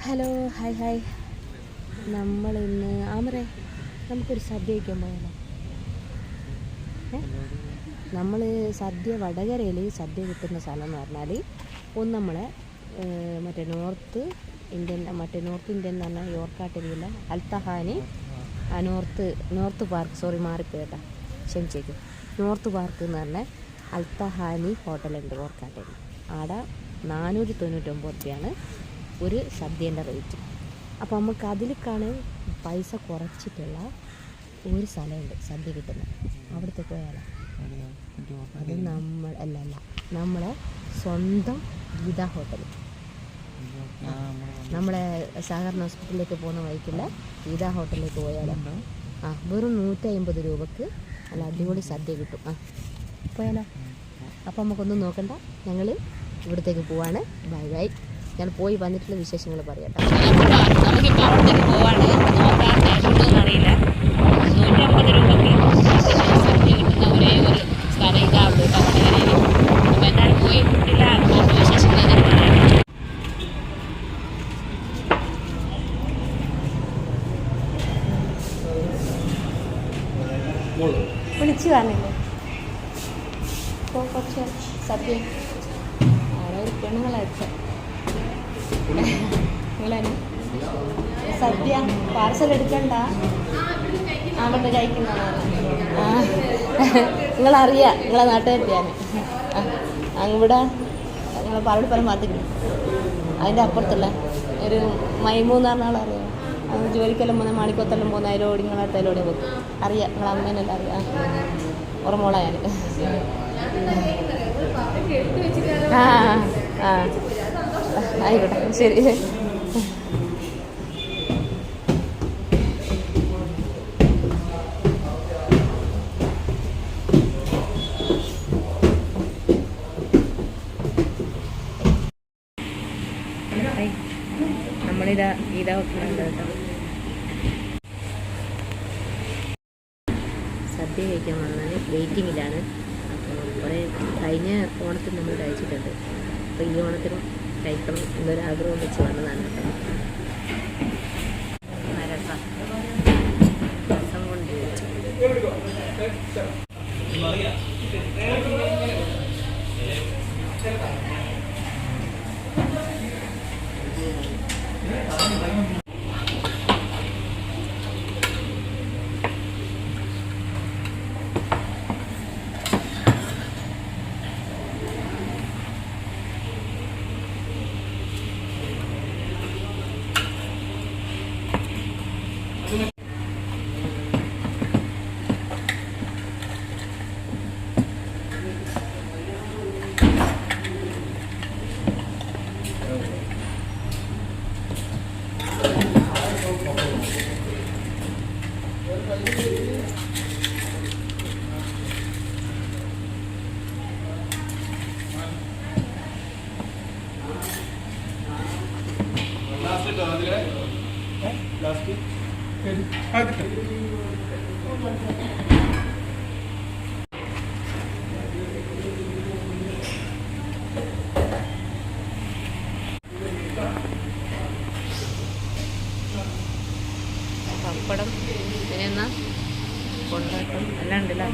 Hello hi hi. നമ്മളിന്ന് ആമറേ നമുക്കൊരു സദ്യ വയ്ക്കാൻ പോയാലോ? നമ്മൾ സദ്യ വടകരയിൽ സദ്യ കിട്ടുന്ന സ്ഥലം എന്ന് പറഞ്ഞാൽ ഒന്ന് നമ്മളെ നോർത്ത് ഇന്ത്യൻ എന്ന് പറഞ്ഞാൽ യോർക്കാട്ടിരിയില്ല അൽത്തഹാനി നോർത്ത് പാർക്ക് മാറിപ്പോയിട്ടാ ക്ഷമിച്ചേക്കും. നോർത്ത് പാർക്ക് എന്ന് പറഞ്ഞാൽ അൽത്തഹാനി ഹോട്ടലുണ്ട് ഓർക്കാട്ടിൽ. ആടെ 499 രൂപയാണ് ഒരു സദ്യേൻ്റെ റേറ്റ്. അപ്പോൾ നമുക്ക് അതിലേക്കാണ് പൈസ കുറച്ചിട്ടുള്ള ഒരു സ്ഥലമുണ്ട് സദ്യ കിട്ടുന്നത്. അവിടുത്തെ പോയാലോ? അത് നമ്മളെ സ്വന്തം ഗീത ഹോട്ടൽ. നമ്മളെ സഹകരണ ഹോസ്പിറ്റലിലേക്ക് പോകുന്ന വഴിക്കുള്ള ഗീത ഹോട്ടലിലേക്ക് പോയാലോ? വെറും 150 രൂപക്ക് നല്ല അടിപൊളി സദ്യ കിട്ടും. പോയാലോ? അപ്പോൾ നമുക്കൊന്നും നോക്കണ്ട, ഞങ്ങൾ ഇവിടത്തേക്ക് പോവാണ്. Bye bye. ഞാൻ പോയി വന്നിട്ടുള്ള വിശേഷങ്ങൾ പറയട്ടെ. നമുക്കിപ്പോൾ അവിടത്തേക്ക് പോവാണ്. അറിയില്ല 150 രൂപക്ക് സദ്യ കിട്ടുന്ന ഒരേ ഒരു സ്ഥലം ഇതാവുള്ളൂ വടകരയിൽ. അപ്പോൾ എന്തായാലും പോയി കിട്ടില്ല, വിശേഷങ്ങൾ ഞാൻ പറയാം. വിളിച്ചു പറഞ്ഞില്ലേ ഇപ്പോൾ കുറച്ച് സദ്യ ആരോ പെണ്ണുങ്ങളയച്ച നിങ്ങളെ സദ്യ പാർസൽ എടുക്കണ്ട, അവിടെ കഴിക്കുന്നതാണ്. നിങ്ങളറിയാം, നിങ്ങളെ നാട്ടുകാരിയാണ്. ഇവിടെ നിങ്ങളെ പറവടിപ്പുറം പാത്തിക്കുന്നു. അതിൻ്റെ അപ്പുറത്തുള്ള ഒരു മൈമൂന്ന് പറഞ്ഞ ആളറിയാം. അത് ജോലിക്കെല്ലാം പോകുന്ന മണിക്കൊത്തെല്ലാം പോകുന്ന അതിലോടി നിങ്ങളെ അടുത്തതിലൂടെ പോകും. അറിയാം, നിങ്ങളെ അമ്മേനെല്ലാം അറിയാം. ഉറമോളാ ഞാൻ. ആയിക്കോട്ടെ, ശരി. നമ്മളിതാ വെക്കുന്നുണ്ട് കേട്ടോ. സദ്യ കഴിക്കാൻ വന്നാൽ വെയിറ്റിങ്ങിലാണ്. അപ്പോൾ കുറേ കഴിഞ്ഞ ഓണത്തിന് നമ്മൾ കഴിച്ചിട്ടുണ്ട്. അപ്പോൾ ഈ ഓണത്തിനും കഴിക്കണം എന്നൊരാഗ്രഹം വെച്ച് വന്നതാണ് കേട്ടോ. രസം കൊണ്ട് പപ്പടം പിന്നെ കൊണ്ടാട്ടം എല്ലാം ഉണ്ടല്ലോ.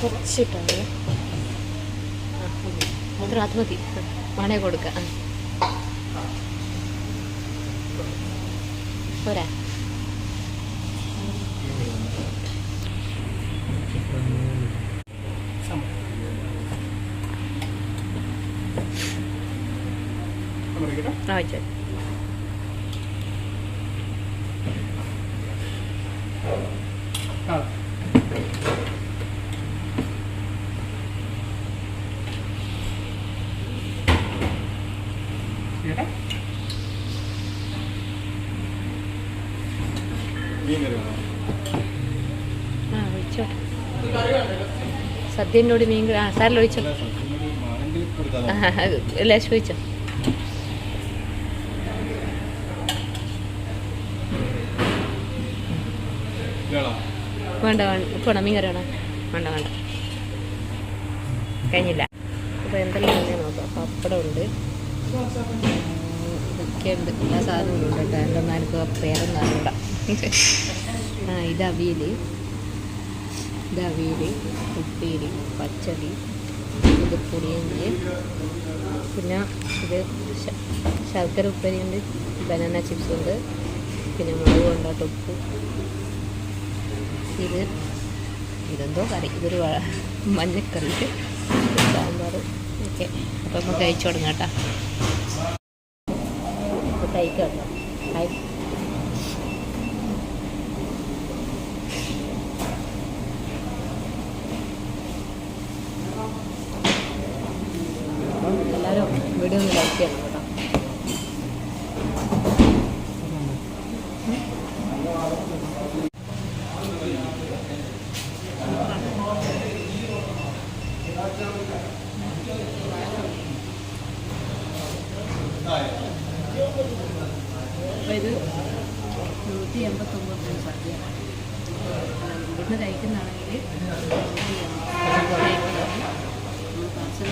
കുറച്ചിട്ടാണ് മാത്രം അത് മതി. മണേ കൊടുക്കാം. പോരാ? ആ വെച്ചോ. ആ ഒഴിച്ചോ. സദ്യൻ്റെ കൂടി മീൻ ആ സാറിൽ ഒഴിച്ചോ. ലേശം ഒഴിച്ചോ. വേണ്ട വേണം മീൻ കറി വേണം. വേണ്ട വേണ്ട കഴിഞ്ഞില്ല. അപ്പോൾ എന്തെല്ലാം തന്നെ നോക്കാം. പപ്പടം ഉണ്ട്, ഇതൊക്കെ ഉണ്ട്, എല്ലാ സാധനവും ഉണ്ട് കേട്ടോ. എന്തെന്നാൽ എനിക്ക് പേരൊന്നും അറിയില്ല. ഇത് അവിയൽ, ഉപ്പേരി, പച്ചടി, ഇത് പുളിയഞ്ചി, പിന്നെ ഇത് ശർക്കര ഉപ്പേരി ഉണ്ട്, ബനാന ചിപ്സ് ഉണ്ട്, പിന്നെ മുളക് കൊണ്ടാട്ട് ഉപ്പ്, ഇതെന്തോ കറി, ഇതൊരു മഞ്ഞക്കറി, സാമ്പാർ. ഓക്കെ, അപ്പോൾ നമുക്ക് കഴിച്ചു തുടങ്ങാം കേട്ടോ. അപ്പോൾ കഴിക്കാം കേട്ടോ. എല്ലാവരും വീഡിയോ ഒന്ന് ലൈക്ക് ചെയ്യണം കേട്ടോ. അപ്പോൾ ഇത് 189 സദ്യ. ഇവിടുന്ന് കഴിക്കുന്നതാണെങ്കിൽ 180 പാർസൽ.